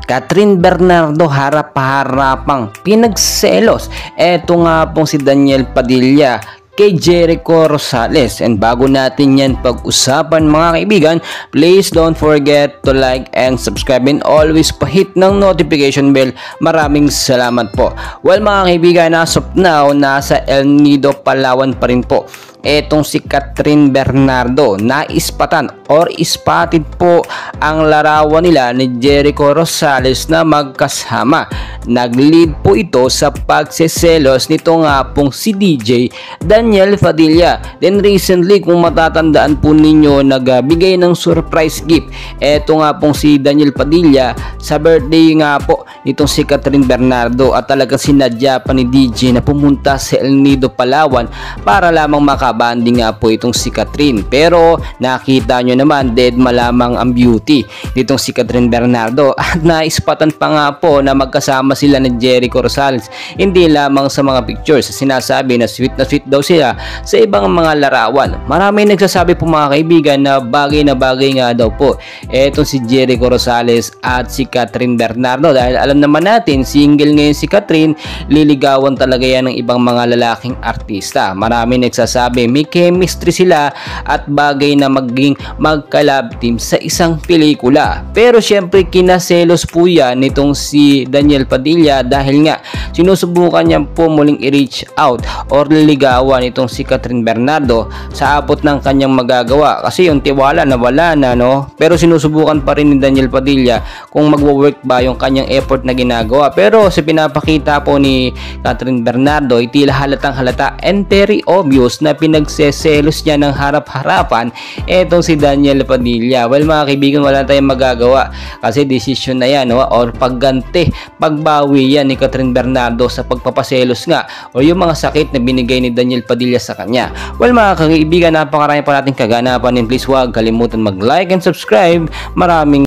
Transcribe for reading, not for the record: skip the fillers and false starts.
Catherine Bernardo harap-harapang pinagselos. Eto nga pong si Daniel Padilla kay Jericho Rosales. And bago natin yan pag-usapan mga kaibigan, please don't forget to like and subscribe and always pa-hit ng notification bell. Maraming salamat po. Well mga kaibigan, as of now, nasa El Nido, Palawan pa rin po etong si Catherine Bernardo. Naispatan or spotted po ang larawan nila ni Jericho Rosales na magkasama. Nag-lead po ito sa pagseselos nito nga pong si DJ Daniel Padilla. Then recently, kung matatandaan po ninyo, nagbigay ng surprise gift eto nga pong si Daniel Padilla sa birthday nga po nitong si Catherine Bernardo, at talagang sinadya pa ni DJ na pumunta sa El Nido, Palawan para lamang makabanding nga po itong si Catherine. Pero nakita nyo naman, dead malamang ang beauty nitong si Catherine Bernardo, at naispatan pa nga po na magkasama sila ni Jericho Rosales. Hindi lamang sa mga pictures, sinasabi na sweet daw sila sa ibang mga larawan. Marami nagsasabi po mga kaibigan na bagay nga daw po etong si Jericho Rosales at si Catherine Bernardo, dahil alam naman natin single ngayon si Catherine, liligawan talaga yan ng ibang mga lalaking artista. Marami nagsasabi may chemistry sila at bagay na maging magka-love team sa isang pelikula. Pero syempre kinaselos po yan nitong si Daniel Padilla, dahil nga sinusubukan niya po muling i-reach out or liligawan itong si Catherine Bernardo sa abot ng kanyang magagawa, kasi yung tiwala na wala na, no? Pero sinusubukan pa rin ni Daniel Padilla kung magwo-work ba yung kanyang effort na ginagawa. Pero sa pinapakita po ni Catherine Bernardo, tila halatang halata and very obvious na pinagseselos niya ng harap-harapan etong si Daniel Padilla. Well mga kaibigan, wala tayong magagawa kasi decision na yan, no? Or pagganti, pagbawi yan ni Catherine Bernardo sa pagpapaselos nga o yung mga sakit na binigay ni Daniel Padilla sa kanya. Well mga kaibigan, napakarami pa natin kaganapan, and please huwag kalimutan mag-like and subscribe. Maraming